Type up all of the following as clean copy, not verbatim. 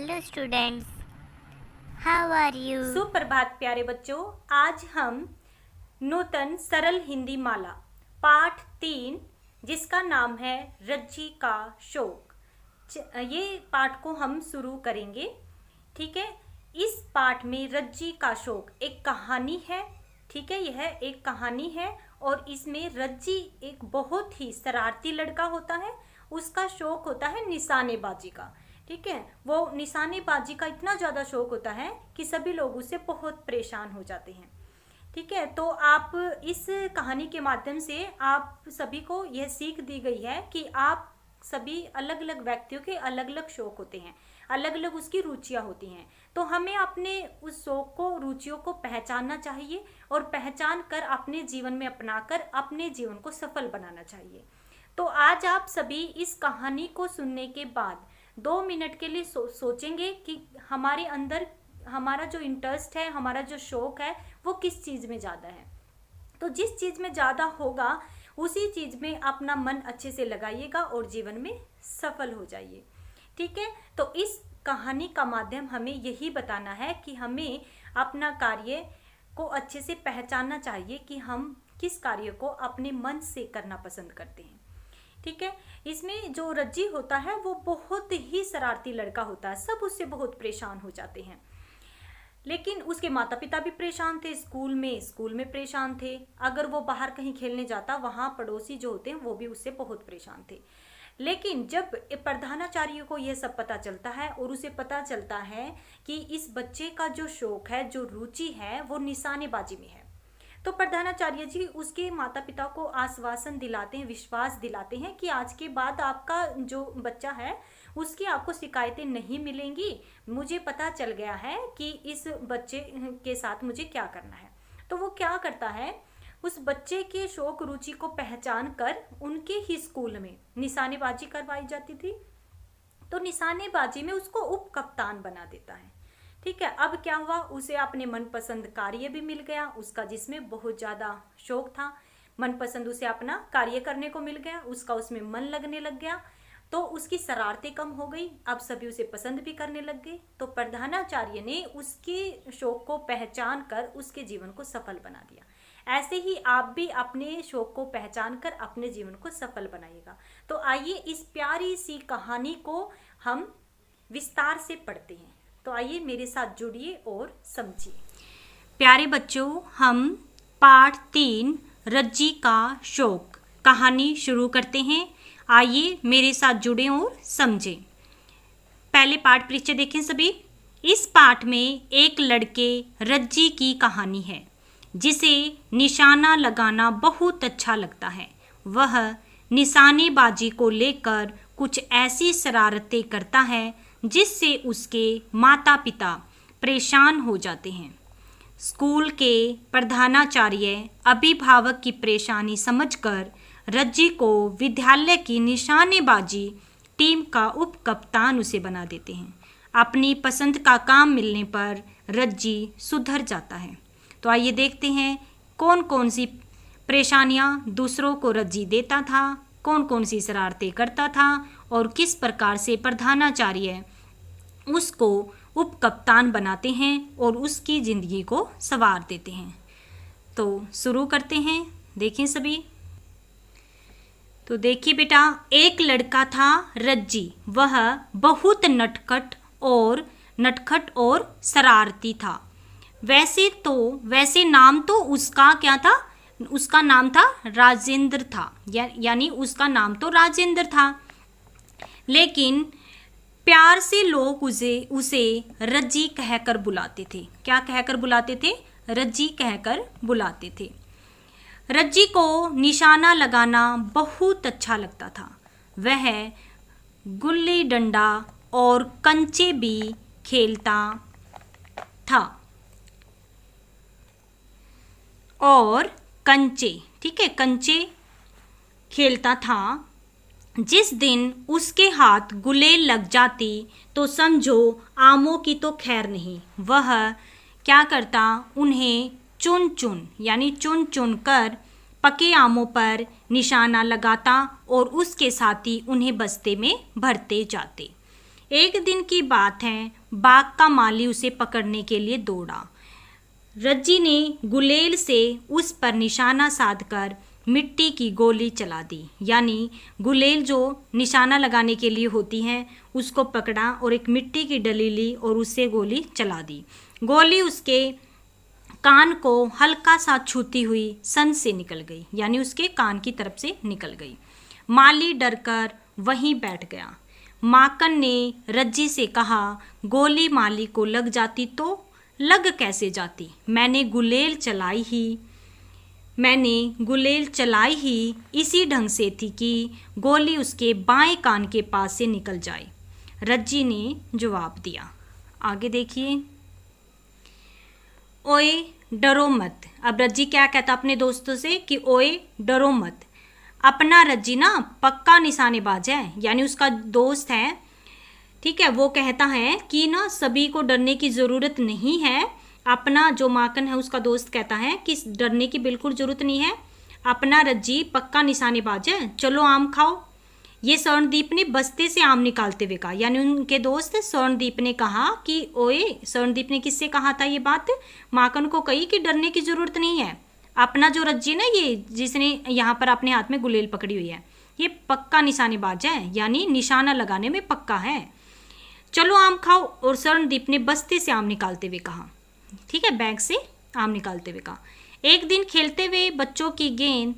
Hello students, how are you? सुप्रभात प्यारे बच्चों। आज हम नूतन सरल हिंदी माला पाठ 3 जिसका नाम है रज्जी का शौक, ये पाठ को हम शुरू करेंगे। ठीक है, इस पाठ में रज्जी का शौक एक कहानी है। ठीक है, यह एक कहानी है और इसमें रज्जी एक बहुत ही शरारती लड़का होता है। उसका शौक होता है निशानेबाजी का। ठीक है, वो निशानेबाजी का इतना ज़्यादा शौक होता है कि सभी लोग उससे बहुत परेशान हो जाते हैं। ठीक है, तो आप इस कहानी के माध्यम से आप सभी को यह सीख दी गई है कि आप सभी अलग अलग व्यक्तियों के अलग अलग शौक होते हैं, अलग अलग उसकी रुचियां होती हैं। तो हमें अपने उस शौक को, रुचियों को पहचानना चाहिए और पहचान कर अपने जीवन में अपनाकर अपने जीवन को सफल बनाना चाहिए। तो आज आप सभी इस कहानी को सुनने के बाद 2 मिनट के लिए सोचेंगे कि हमारे अंदर हमारा जो इंटरेस्ट है, हमारा जो शौक है, वो किस चीज़ में ज़्यादा है। तो जिस चीज़ में ज़्यादा होगा उसी चीज़ में अपना मन अच्छे से लगाइएगा और जीवन में सफल हो जाइए। ठीक है, तो इस कहानी का माध्यम हमें यही बताना है कि हमें अपना कार्य को अच्छे से पहचानना चाहिए कि हम किस कार्य को अपने मन से करना पसंद करते हैं। ठीक है, इसमें जो रज्जी होता है वो बहुत ही शरारती लड़का होता है। सब उससे बहुत परेशान हो जाते हैं, लेकिन उसके माता पिता भी परेशान थे, स्कूल में परेशान थे। अगर वो बाहर कहीं खेलने जाता, वहाँ पड़ोसी जो होते हैं वो भी उससे बहुत परेशान थे। लेकिन जब प्रधानाचार्य को यह सब पता चलता है और उसे पता चलता है कि इस बच्चे का जो शौक है, जो रुचि है, वो निशानेबाजी में है, तो प्रधानाचार्य जी उसके माता पिता को आश्वासन दिलाते हैं, विश्वास दिलाते हैं कि आज के बाद आपका जो बच्चा है उसकी आपको शिकायतें नहीं मिलेंगी। मुझे पता चल गया है कि इस बच्चे के साथ मुझे क्या करना है। तो वो क्या करता है, उस बच्चे के शौक रुचि को पहचान कर उनके ही स्कूल में निशानेबाजी करवाई जाती थी, तो निशानेबाजी में उसको उप कप्तान बना देता है। ठीक है, अब क्या हुआ, उसे अपने मनपसंद कार्य भी मिल गया, उसका जिसमें बहुत ज़्यादा शौक था, मनपसंद उसे अपना कार्य करने को मिल गया, उसका उसमें मन लगने लग गया, तो उसकी शरारतें कम हो गई, अब सभी उसे पसंद भी करने लग गए। तो प्रधानाचार्य ने उसके शौक को पहचान कर उसके जीवन को सफल बना दिया। ऐसे ही आप भी अपने शौक को पहचान कर अपने जीवन को सफल बनाइएगा। तो आइए इस प्यारी सी कहानी को हम विस्तार से पढ़ते हैं। तो आइए मेरे साथ जुड़िए और समझिए। प्यारे बच्चों, हम पाठ 3 रज्जी का शौक कहानी शुरू करते हैं। आइए मेरे साथ जुड़ें और समझें। पहले पाठ परिचय देखें सभी। इस पाठ में एक लड़के रज्जी की कहानी है जिसे निशाना लगाना बहुत अच्छा लगता है। वह निशानेबाजी को लेकर कुछ ऐसी शरारतें करता है जिससे उसके माता पिता परेशान हो जाते हैं। स्कूल के प्रधानाचार्य अभिभावक की परेशानी समझकर रज्जी को विद्यालय की निशानेबाजी टीम का उप कप्तान उसे बना देते हैं। अपनी पसंद का काम मिलने पर रज्जी सुधर जाता है। तो आइए देखते हैं कौन कौन सी परेशानियां दूसरों को रज्जी देता था, कौन कौन सी शरारतें करता था और किस प्रकार से प्रधानाचार्य उसको उप कप्तान बनाते हैं और उसकी ज़िंदगी को संवार देते हैं। तो शुरू करते हैं, देखें सभी। तो देखिए बेटा, एक लड़का था रज्जी। वह बहुत नटखट और शरारती था। वैसे नाम तो उसका क्या था, उसका नाम था राजेंद्र था, यानी उसका नाम तो राजेंद्र था, लेकिन प्यार से लोग उसे रज्जी कहकर बुलाते थे। क्या कहकर बुलाते थे? रज्जी कहकर बुलाते थे। रज्जी को निशाना लगाना बहुत अच्छा लगता था। वह गुल्ली डंडा और कंचे भी खेलता था। ठीक है, कंचे खेलता था। जिस दिन उसके हाथ गुलेल लग जाती तो समझो आमों की तो खैर नहीं। वह क्या करता, उन्हें चुन चुन कर पके आमों पर निशाना लगाता और उसके साथी उन्हें बस्ते में भरते जाते। एक दिन की बात है, बाघ का माली उसे पकड़ने के लिए दौड़ा। रज्जी ने गुलेल से उस पर निशाना साधकर मिट्टी की गोली चला दी, यानी गुलेल जो निशाना लगाने के लिए होती है उसको पकड़ा और एक मिट्टी की डली ली और उससे गोली चला दी। गोली उसके कान को हल्का सा छूती हुई सन से निकल गई, यानी उसके कान की तरफ से निकल गई। माली डरकर वहीं बैठ गया। माकन ने रज्जी से कहा, गोली माली को लग जाती तो? लग कैसे जाती? मैंने गुलेल चलाई ही इसी ढंग से थी कि गोली उसके बाएं कान के पास से निकल जाए। रज्जी ने जवाब दिया। आगे देखिए। ओए डरो मत। अब रज्जी क्या कहता अपने दोस्तों से कि ओए डरो मत। अपना रज्जी ना पक्का निशानेबाज है, यानी उसका दोस्त है, ठीक है। वो कहता है कि ना सभी को डरने की ज़रूरत नहीं है। अपना जो माकन है उसका दोस्त कहता है कि डरने की बिल्कुल ज़रूरत नहीं है, अपना रज्जी पक्का निशानेबाज है, चलो आम खाओ। ये स्वर्णदीप ने बस्ते से आम निकालते हुए कहा, यानी उनके दोस्त स्वर्णदीप ने कहा कि ओए, स्वर्णदीप ने किससे कहा था ये बात? माकन को कही कि डरने की ज़रूरत नहीं है। अपना जो रज्जी ना, ये जिसने यहाँ पर अपने हाथ में गुलेल पकड़ी हुई है, ये पक्का निशानेबाज है, यानी निशाना लगाने में पक्का है, चलो आम खाओ। और स्वर्णदीप ने बस्ते से आम निकालते हुए कहा, ठीक है, बैग से आम निकालते हुए कहा। एक दिन खेलते हुए बच्चों की गेंद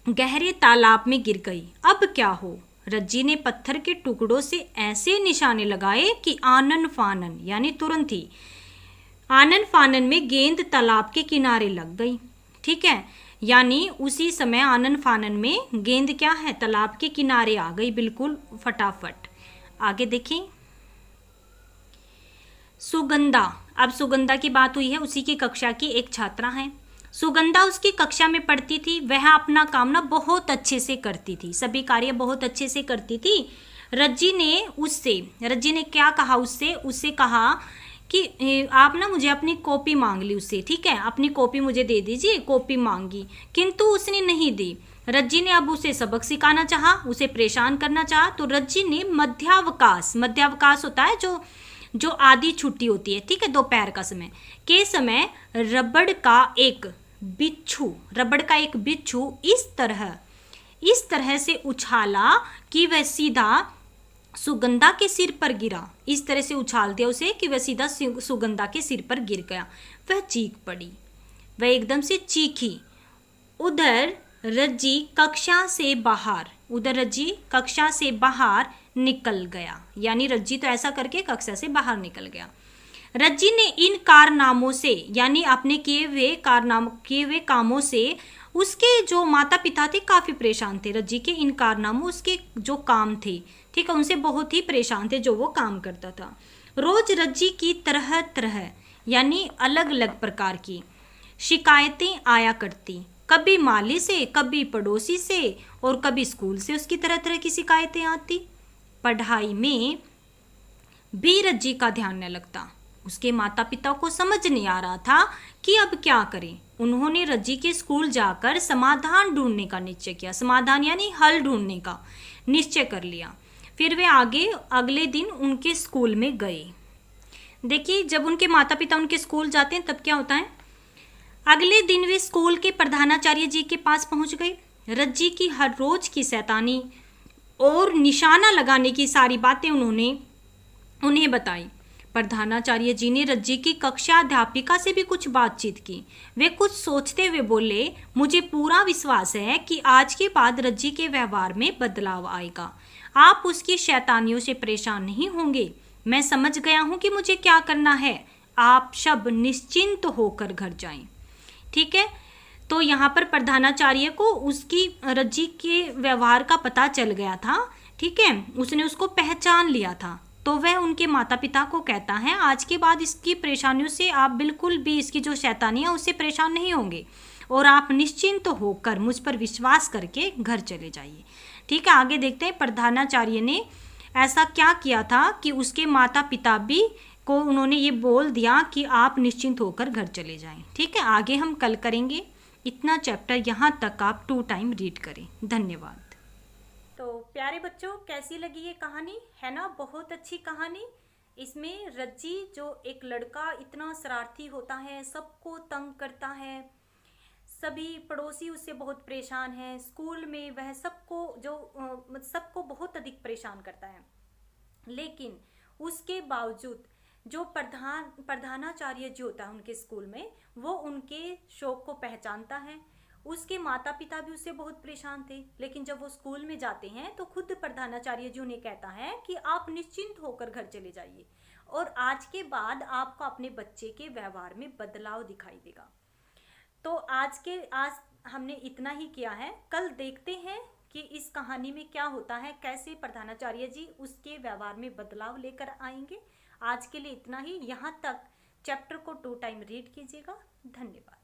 गहरे तालाब में गिर गई। अब क्या हो? रज्जी ने पत्थर के टुकड़ों से ऐसे निशाने लगाए कि आनन फानन, यानी तुरंत ही आनन फानन में गेंद तालाब के किनारे लग गई, ठीक है। यानी उसी समय आनन फानन में गेंद क्या है, तालाब के किनारे आ गई, बिल्कुल फटाफट। आगे देखें। सुगंधा। अब सुगंधा की बात हुई है, उसी की कक्षा की एक छात्रा है। सुगंधा उसकी कक्षा में पढ़ती थी। वह अपना काम ना बहुत अच्छे से करती थी, सभी कार्य बहुत अच्छे से करती थी। रज्जी ने क्या कहा उससे कहा कि आप ना मुझे अपनी कॉपी मांग ली उससे, ठीक है, अपनी कॉपी मुझे दे दीजिए, कॉपी मांगी, किंतु उसने नहीं दी। रज्जी ने अब उसे सबक सिखाना चाहा, उसे परेशान करना चाहा, तो रज्जी ने मध्यावकाश होता है जो आधी छुट्टी होती है, ठीक है, दोपहर का समय के समय रबड़ का एक बिच्छू इस तरह से उछाला कि वह सीधा सुगंधा के सिर पर गिरा। इस तरह से उछाल दिया उसे कि वह सीधा सुगंधा के सिर पर गिर गया। वह चीख पड़ी, वह एकदम से चीखी। उधर रज्जी कक्षा से बाहर निकल गया, यानी रज्जी तो ऐसा करके कक्षा से बाहर निकल गया। रज्जी ने इन कारनामों से, यानी अपने किए हुए कामों से उसके जो माता पिता थे काफ़ी परेशान थे। रज्जी के इन कारनामों, उसके जो काम थे, ठीक है, उनसे बहुत ही परेशान थे जो वो काम करता था। रोज रज्जी की तरह तरह, यानी अलग अलग प्रकार की शिकायतें आया करती, कभी माली से, कभी पड़ोसी से और कभी स्कूल से उसकी तरह तरह की शिकायतें आती। पढ़ाई में भी रज्जी का ध्यान न लगता। उसके माता पिता को समझ नहीं आ रहा था कि अब क्या करें। उन्होंने रज्जी के स्कूल जाकर समाधान ढूंढने का निश्चय किया, समाधान यानी हल ढूंढने का निश्चय कर लिया। फिर वे अगले दिन उनके स्कूल में गए। देखिए, जब उनके माता पिता उनके स्कूल जाते हैं तब क्या होता है, अगले दिन वे स्कूल के प्रधानाचार्य जी के पास पहुंच गए। रज्जी की हर रोज की शैतानी और निशाना लगाने की सारी बातें उन्हें बताई। प्रधानाचार्य जी ने रज्जी की कक्षा अध्यापिका से भी कुछ बातचीत की। वे कुछ सोचते हुए बोले, मुझे पूरा विश्वास है कि आज के बाद रज्जी के व्यवहार में बदलाव आएगा। आप उसकी शैतानियों से परेशान नहीं होंगे। मैं समझ गया हूं कि मुझे क्या करना है। आप सब निश्चिंत होकर घर जाएं। ठीक है, तो यहाँ पर प्रधानाचार्य को उसकी रज्जी के व्यवहार का पता चल गया था, ठीक है, उसने उसको पहचान लिया था। तो वह उनके माता पिता को कहता है, आज के बाद इसकी परेशानियों से आप बिल्कुल भी, इसकी जो शैतानी है उससे परेशान नहीं होंगे और आप निश्चिंत होकर मुझ पर विश्वास करके घर चले जाइए। ठीक है, आगे देखते हैं प्रधानाचार्य ने ऐसा क्या किया था कि उसके माता पिता भी को उन्होंने ये बोल दिया कि आप निश्चिंत होकर घर चले जाएं। ठीक है, आगे हम कल करेंगे। इतना चैप्टर यहाँ तक आप 2 टाइम रीड करें। धन्यवाद। तो प्यारे बच्चों, कैसी लगी ये कहानी? है ना बहुत अच्छी कहानी। इसमें रज्जी जो एक लड़का इतना शरारती होता है, सबको तंग करता है, सभी पड़ोसी उससे बहुत परेशान हैं, स्कूल में वह सबको बहुत अधिक परेशान करता है। लेकिन उसके बावजूद जो प्रधानाचार्य जो होता है उनके स्कूल में, वो उनके शौक को पहचानता है। उसके माता पिता भी उससे बहुत परेशान थे, लेकिन जब वो स्कूल में जाते हैं तो खुद प्रधानाचार्य जी उन्हें कहता है कि आप निश्चिंत होकर घर चले जाइए और आज के बाद आपको अपने बच्चे के व्यवहार में बदलाव दिखाई देगा। तो आज हमने इतना ही किया है। कल देखते हैं कि इस कहानी में क्या होता है, कैसे प्रधानाचार्य जी उसके व्यवहार में बदलाव लेकर आएंगे। आज के लिए इतना ही। यहाँ तक चैप्टर को 2 टाइम रीड कीजिएगा। धन्यवाद।